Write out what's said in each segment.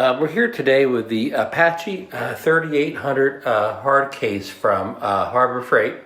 We're here today with the Apache 3800 hard case from Harbor Freight.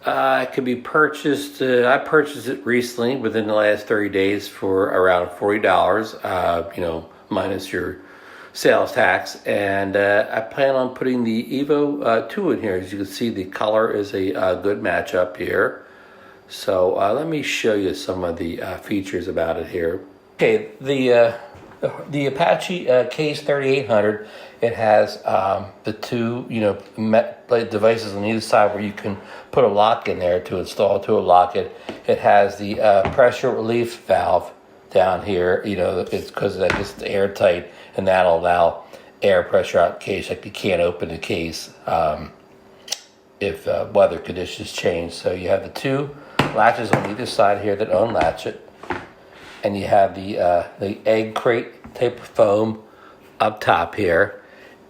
It can be purchased, I purchased it recently within the last 30 days for around $40, minus your sales tax. And I plan on putting the EVO 2 in here. As you can see, the color is a good match up here. So let me show you some of the features about it here. Okay, the Apache Case 3800, it has the two, devices on either side where you can put a lock in there to install to lock it. It has the pressure relief valve down here. It's because I guess it's airtight, and that'll allow air pressure out in case you can't open the case if weather conditions change. So you have the two latches on either side here that unlatch it. And you have the egg crate type of foam up top here,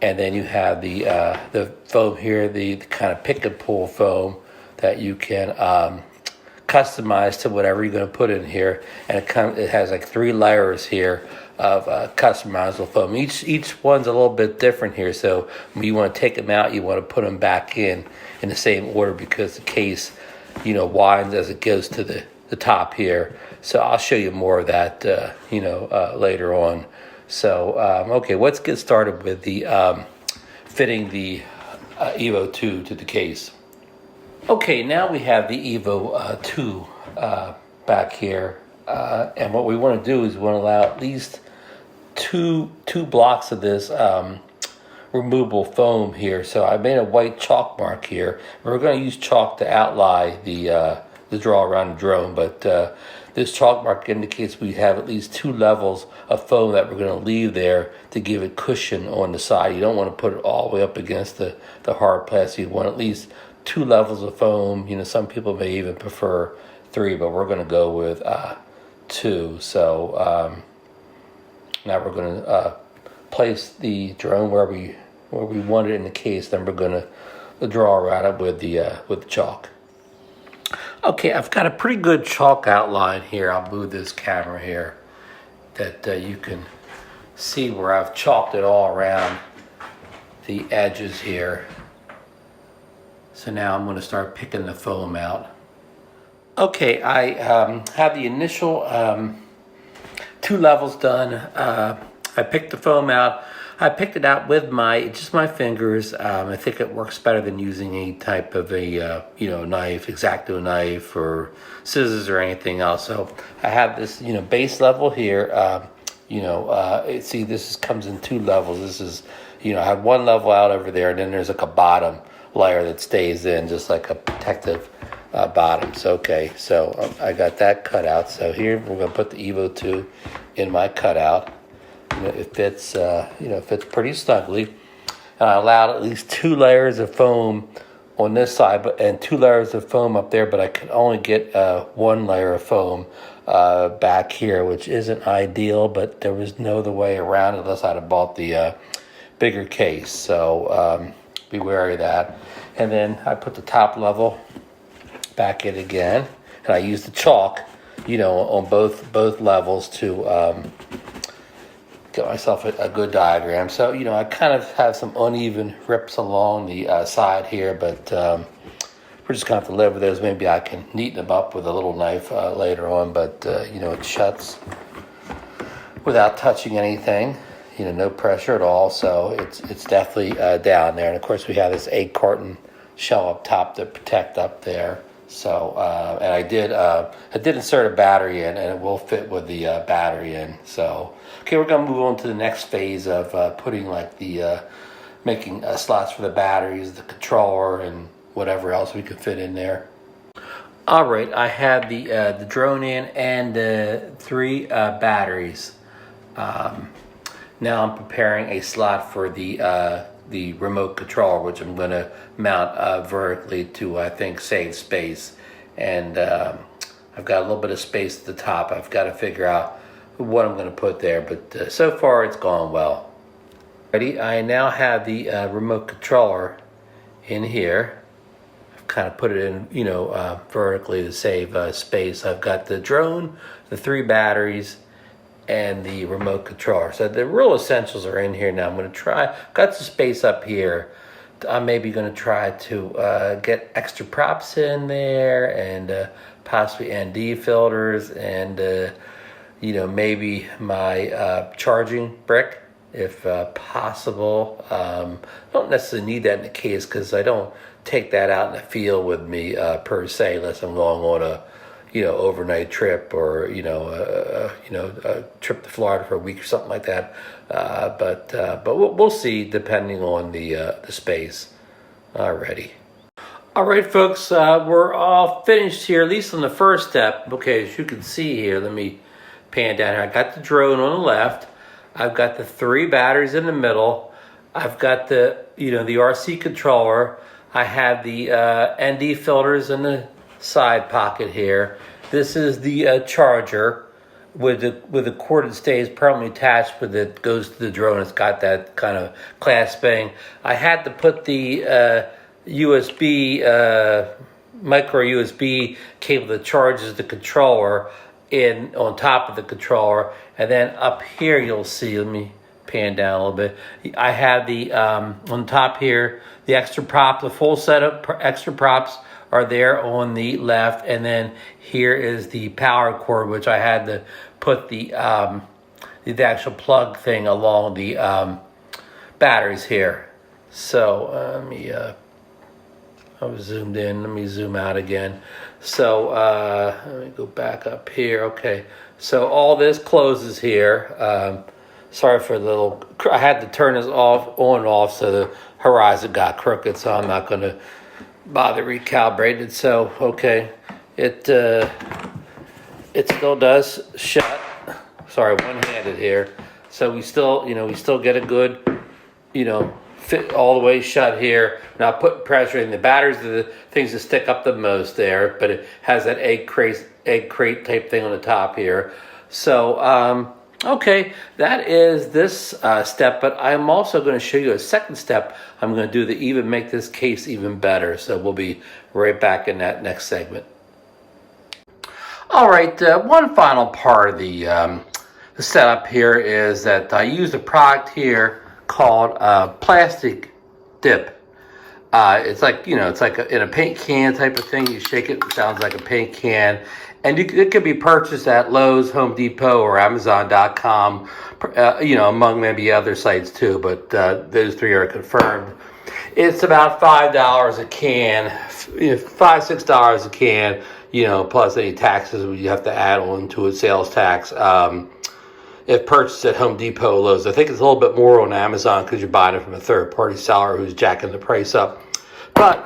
and then you have the foam here, the kind of pick and pull foam that you can customize to whatever you're going to put in here. And it has like 3 layers here of customizable foam. Each one's a little bit different here. So when you want to take them out, you want to put them back in the same order because the case, winds as it goes to the top here. So I'll show you more of that, later on. So, okay, let's get started with the fitting the EVO 2 to the case. Okay, now we have the EVO 2 back here. And what we want to do is we want to allow at least two blocks of this removable foam here. So I made a white chalk mark here. We're going to use chalk to outline the draw around the drone, but this chalk mark indicates we have at least 2 levels of foam that we're going to leave there to give it cushion on the side. You don't want to put it all the way up against the hard plastic. You want at least 2 levels of foam. Some people may even prefer 3, but we're going to go with 2. So now we're going to place the drone where we want it in the case. Then we're going to draw around it with the chalk. Okay, I've got a pretty good chalk outline here. I'll move this camera here that you can see where I've chalked it all around the edges here. So now I'm going to start picking the foam out. Okay, I have the initial 2 levels done. I picked the foam out. I picked it out with just my fingers. I think it works better than using any type of a knife, X-Acto knife or scissors or anything else. So I have this base level here. See, this comes in 2 levels. This is I have 1 level out over there, and then there's like a bottom layer that stays in, just like a protective bottom. So okay, so I got that cut out. So here we're gonna put the EVO 2 in my cutout. It fits, fits pretty snugly. And I allowed at least 2 layers of foam on this side, and 2 layers of foam up there, but I could only get 1 layer of foam back here, which isn't ideal, but there was no other way around it unless I'd have bought the bigger case. So be wary of that. And then I put the top level back in again, and I used the chalk, on both levels to get myself a good diagram. So, I kind of have some uneven rips along the side here, but we're just going to have to live with those. Maybe I can neaten them up with a little knife later on, but, it shuts without touching anything, no pressure at all. So it's definitely down there. And of course we have this egg carton shell up top to protect up there. So, and I did insert a battery in, and it will fit with the battery in. So, okay, we're going to move on to the next phase of putting making slots for the batteries, the controller, and whatever else we can fit in there. All right, I have the drone in and 3 batteries. Now I'm preparing a slot for the remote controller, which I'm going to mount vertically to, I think, save space. And I've got a little bit of space at the top. I've got to figure out what I'm going to put there, but so far it's gone well. Ready? I now have the remote controller in here. I've kind of put it in, vertically to save space. I've got the drone, the 3 batteries, and the remote controller. So the real essentials are in here now. I'm going to try, got some space up here. I'm maybe going to try to get extra props in there and possibly ND filters and, you know, maybe my charging brick if possible. Don't necessarily need that in the case because I don't take that out in the field with me per se unless I'm going on a, you know, overnight trip or, you know, a trip to Florida for a week or something like that. But we'll see depending on the space. Alrighty. All right, folks, we're all finished here, at least on the first step. Okay, as you can see here, let me pan down here. I got the drone on the left. I've got the 3 batteries in the middle. I've got the, you know, the RC controller. I have the ND filters in the side pocket here. This is the charger with the cord that stays permanently attached with it, goes to the drone. It's got that kind of clasping. I had to put the USB micro USB cable that charges the controller in on top of the controller, and then up here you'll see. Let me pan down a little bit. I have the on top here the extra prop, the full set of extra props are there on the left, and then here is the power cord, which I had to put the actual plug thing along the batteries here. So let me I was zoomed in. Let me zoom out again. So let me go back up here. Okay, so all this closes here. Sorry for the little. I had to turn this on and off, so the horizon got crooked. So I'm not going to bother recalibrating it. So okay, it still does shut. Sorry, one-handed here. So we still, you know, we still get a good, you know, fit all the way shut here. Not putting pressure in. The batteries are the things that stick up the most there, but it has that egg crate type thing on the top here. So okay, that is this step, but I'm also going to show you a second step I'm going to do to even make this case even better. So we'll be right back in that next segment. All right, one final part of the setup here is that I use a product here called plastic dip. It's like, you know, it's like in a paint can type of thing. You shake it, it sounds like a paint can. And it can be purchased at Lowe's, Home Depot, or Amazon.com, you know, among maybe other sites too, but those 3 are confirmed. It's about $5 a can, $5-6 a can, you know, plus any taxes you have to add on to a sales tax. If purchased at Home Depot, Lowe's, I think it's a little bit more on Amazon because you're buying it from a third-party seller who's jacking the price up. But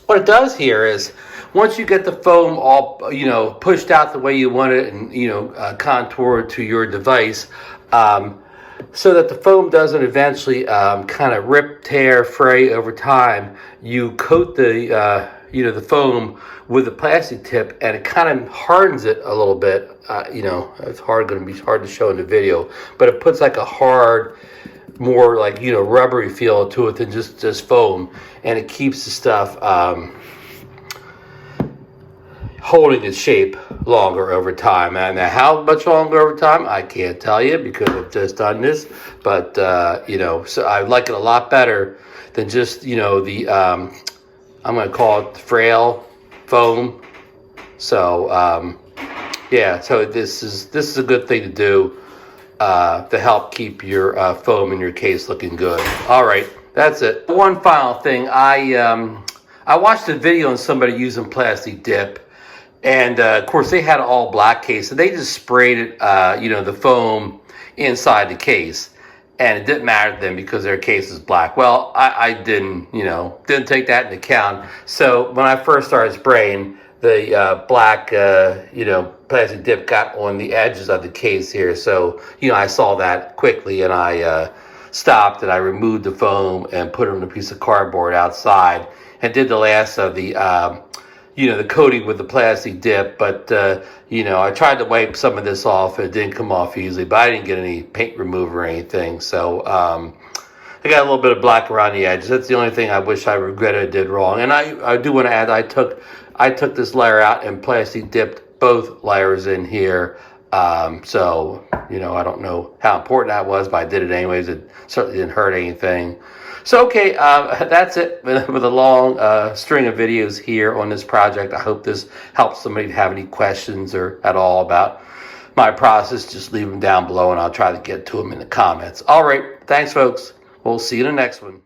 what it does here is, once you get the foam all, you know, pushed out the way you want it and, you know, contoured to your device, so that the foam doesn't eventually kind of rip, tear, fray over time, you coat the, you know, the foam with a plastic tip, and it kind of hardens it a little bit. You know, it's going to be hard to show in the video, but it puts like a hard, more like, you know, rubbery feel to it than just foam, and it keeps the stuff holding its shape longer over time. And how much longer over time, I can't tell you because I've just done this, but you know, so I like it a lot better than just, you know, the I'm going to call it the frail foam. So yeah, so this is a good thing to do to help keep your foam in your case looking good. All right, that's it. One final thing, I watched a video on somebody using plastic dip. And of course, they had an all black case, so they just sprayed it, you know, the foam inside the case, and it didn't matter to them because their case is black. Well, I didn't take that into account. So when I first started spraying, the black, you know, plastic dip got on the edges of the case here. So, you know, I saw that quickly, and I stopped and I removed the foam and put it on a piece of cardboard outside, and did the last of the you know, the coating with the plastic dip. But you know, I tried to wipe some of this off, and it didn't come off easily, but I didn't get any paint remover or anything. So I got a little bit of black around the edges. That's the only thing I wish I regretted I did wrong. And I do want to add, I took this layer out and plastic dipped both layers in here So, I don't know how important that was, but I did it anyways. It certainly didn't hurt anything. So, okay, that's it with a long string of videos here on this project. I hope this helps somebody to have any questions or at all about my process. Just leave them down below and I'll try to get to them in the comments. All right. Thanks, folks. We'll see you in the next one.